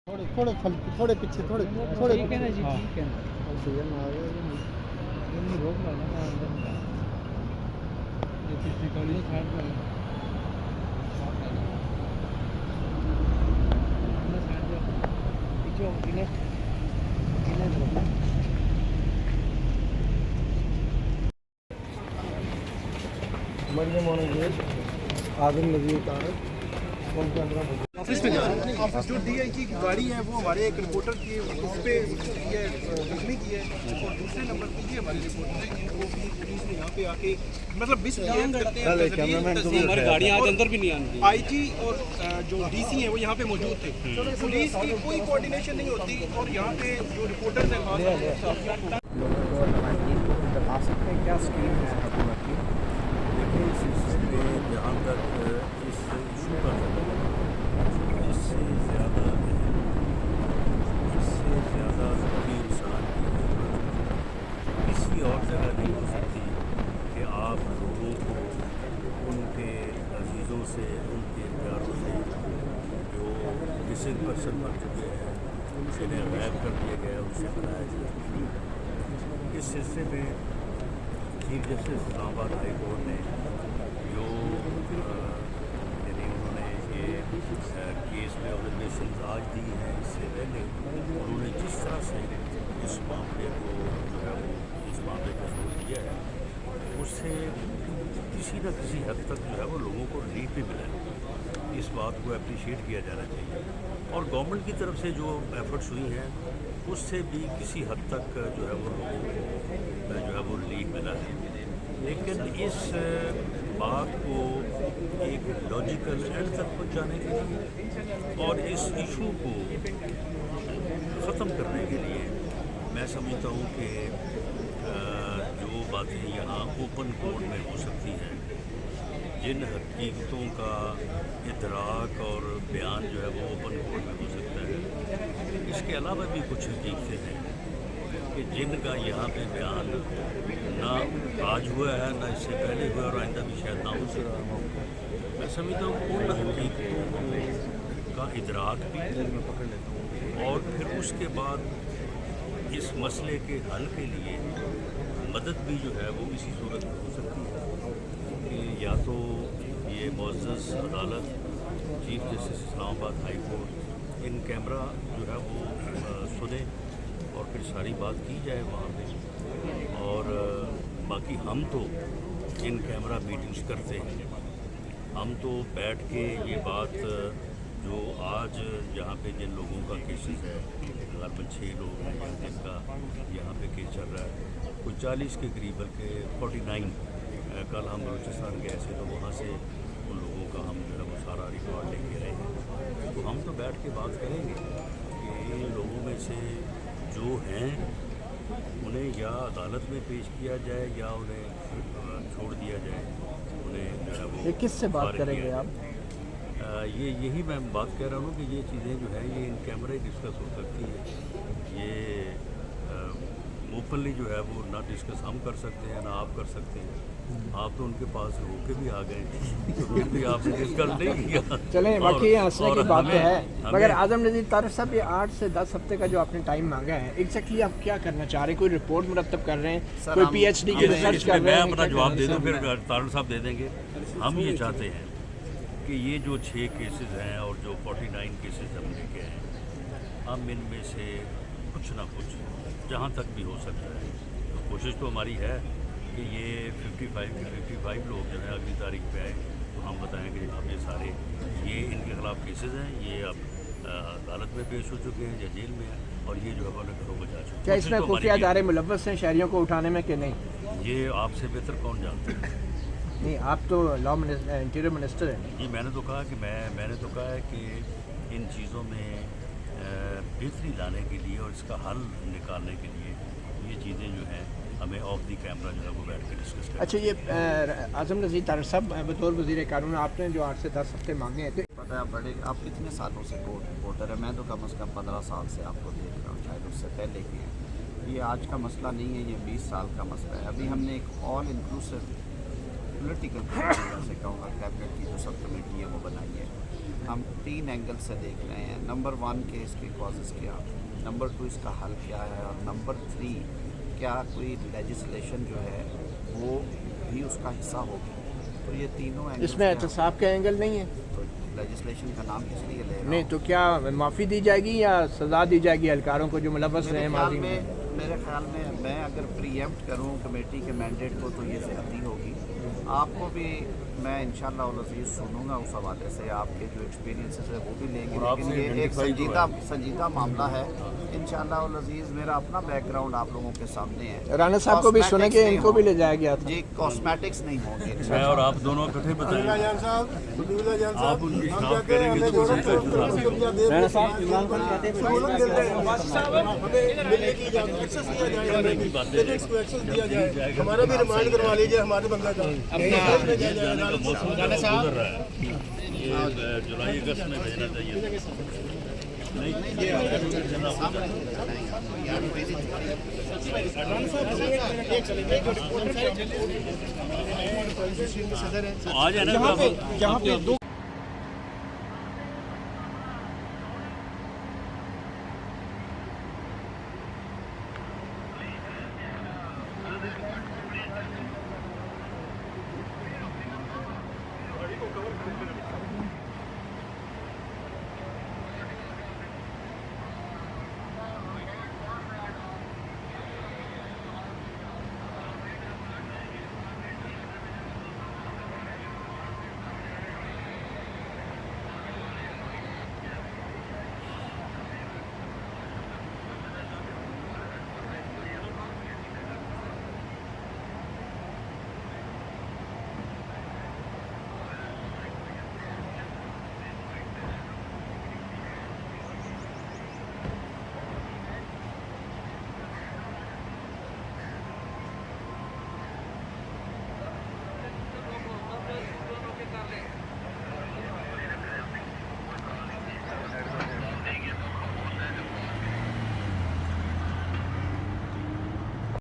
थोड़े पीछे थोड़े ठीक है ना जी, ठीक है ना। रोक लो ना ये पिछली कॉलेज साइड में पीछे मरियम आदम नजीर तारक ऑफिस में जा रहा हूँ। ऑफिस जो DI की गाड़ी है वो हमारे एक रिपोर्टर की उस पे लिखने की है और दूसरे नंबर पे ये हमारे रिपोर्टर है जिनको पुलिस ने यहाँ पे आके मतलब मिसबिहेव करते हैं। हमारी गाड़ियाँ आज अंदर भी नहीं आनी। IG और जो DC हैं वो यहाँ पे मौजूद थे। पुलिस की कोई कोऑर्डिनेशन नहीं होती और यहाँ पे जो रिपोर्टर्स हैं खास लोगों को बता सकते हैं क्या स्कीम है हुकूमत की? देखिए इस सिलसिले में जहाँ तक इस इशू का इससे ज़्यादा ज़रूरी इंसान की ज़रूरत किसी और जगह नहीं हो सकती कि आप लोगों को उनके अजीज़ों से उनके प्यारों से जो किसी पर्सन मर चुके हैं जिन्हें गैब कर दिया गया उनसे बनाया जाए। इस सिलसिले में chief justice Islamabad high court ने जो यानी उन्होंने ये केस में ऑब्जर्वेशन आज दी हैं इससे पहले उन्होंने जिस तरह से इस मामले को जो है वो इस मामले का जोर दिया है उससे किसी न किसी हद तक जो है वो लोगों को रिलीफ भी मिला है। इस बात को अप्रिशिएट किया जाना चाहिए और गवर्नमेंट की तरफ से जो एफर्ट्स हुई हैं उससे भी किसी हद तक जो है वो लोगों को जो है वो रिलीफ मिला है। लेकिन इस बात को एक लॉजिकल एंड तक पहुँचाने के लिए और इस इशू को ख़त्म करने के लिए मैं समझता हूँ कि जो बातें यहाँ ओपन कोर्ट में हो सकती हैं जिन हकीकतों का इदराक और बयान जो है वो ओपन कोर्ट में हो सकता है। इसके अलावा भी कुछ हकीकतें हैं कि जिनका यहाँ पे बयान ना आज हुआ है ना इससे पहले हुआ और आइंदा भी शायद ना हो सकता। मैं समझता हूँ उन हकीकतों का इदराक भी और फिर उसके बाद इस मसले के हल के लिए मदद भी जो है वो इसी सूरत में हो सकती है कि या तो ये मुअज़्ज़ज़ अदालत chief justice Islamabad high court in camera जो है वो सुने और फिर सारी बात की जाए वहाँ पे। और बाकी हम तो इन कैमरा मीटिंग्स करते हैं, हम तो बैठ के ये बात जो आज यहाँ पे जिन लोगों का केसेस है लगभग 6 लोग हैं जिनका यहाँ पे केस चल रहा है कोई 40 के करीब बल्कि 49 कल हम बलूचिस्तान गए थे तो वहाँ से उन लोगों का हम जो है वो सारा रिकॉर्ड लेके आए हैं। तो हम तो बैठ के बात करेंगे कि इन लोगों में से जो हैं उन्हें या अदालत में पेश किया जाए या उन्हें छोड़ दिया जाए। उन्हें जो है वो किससे बात करेंगे आप? यही मैं बात कह रहा हूँ कि ये चीज़ें जो है ये इन कैमरे डिस्कस हो सकती है। ये ओपनली जो है वो ना डिस्कस हम कर सकते हैं ना आप कर सकते हैं। आप तो उनके पास होके भी आ गए तो फिर भी आपने डिस्कस नहीं किया। चलें बाकी हंसने की बात तो है मगर आज़म नज़ीर तारक साहब ये 8 से 10 हफ्ते का जो आपने टाइम मांगा है एग्जैक्टली आप क्या करना चाह रहे हैं? कोई रिपोर्ट मुरतब कर रहे हैं, कोई PhD की रिसर्च कर रहे मैं हैं? अपना जवाब दे दूँ फिर तारक साहब दे देंगे। हम ये चाहते हैं कि ये जो 6 केसेस हैं और जो 49 केसेस हम लेके हैं हम इनमें से कुछ ना कुछ जहाँ तक भी हो सकता है तो कोशिश तो हमारी है कि ये 55 लोग जो है अगली तारीख पे आए तो हम बताएंगे अब ये सारे ये इनके खिलाफ केसेस हैं ये अब अदालत में पेश हो चुके हैं या जेल में हैं और ये जो है अपने घरों को जा चुके हैं। क्या इसमें खुफिया इदारे मुलव्वस हैं शहरियों को उठाने में कि नहीं? ये आपसे बेहतर कौन जानते हैं? नहीं आप तो लॉ इंटीरियर मिनिस्टर हैं। जी मैंने तो कहा है कि इन चीज़ों में बेहतरी लाने के लिए और इसका हल निकालने के लिए ये चीज़ें जो हैं हमें ऑफ दी कैमरा जो है वो बैठ कर डिस्कस करें। अच्छा ये आज़म नज़ीर तारक साहब बतौर वज़ीर कानून आपने जो 8 से 10 हफ्ते मांगे हैं पता है आप कितने सालों से कोर्ट रिपोर्टर है? मैं तो कम से कम 15 साल से आपको देख रहा हूँ, शायद उससे पहले की है। ये आज का मसला नहीं है, ये 20 साल का मसला है। अभी हमने एक ऑल इंक्लूसिव पॉलिटिकल जैसे कहूँगा कैबिनेट की जो सब कमेटी है वो बनाई है हम 3 एंगल से देख रहे हैं। नंबर 1 के इसके कॉजेज़ क्या, नंबर 2 इसका हल क्या है, और नंबर 3 क्या कोई लेजिस्लेशन जो है वो भी उसका हिस्सा होगी। तो ये तीनों एंगल इसमें एहतसाब का एंगल नहीं है? तो लेजिस्लेशन का नाम किस लिए ले रहा नहीं हूँ? तो क्या माफ़ी दी जाएगी या सज़ा दी जाएगी एहलकारों को जो मुलव्वस रहे माजी में? मेरे ख्याल में मैं अगर प्रीएम्प्ट करूं कमेटी के मैंडेट को तो ये ज़्यादती होगी। आपको भी मैं इंशाअल्लाह उल अज़ीज़ सुनूंगा उस हवाले से, आपके जो एक्सपीरियंसेस है वो भी लेंगे, लेकिन ये एक संजीदा मामला है। इंशाअल्लाह उल अज़ीज़ मेरा अपना बैकग्राउंड आप लोगों के सामने है। राना साहब को भी सुनेंगे, इनको भी ले जाया गया था जी, कॉस्मेटिक्स नहीं होंगे। मैं और आप दोनों इकट्ठे बताएंगे, जान साहब आप उनकी स्टाफ करेंगे तो उससे राणा साहब इमरान खान कहते हैं मिलने की इजाजत एक्सेस दिया जाए, इसको एक्सेस दिया जाए, हमारा भी रिमांड करवा लीजिए हमारे बंदा का। का मौसम गुजर रहा है, ये जुलाई अगस्त में भेजना चाहिए। नहीं आ जाए ना।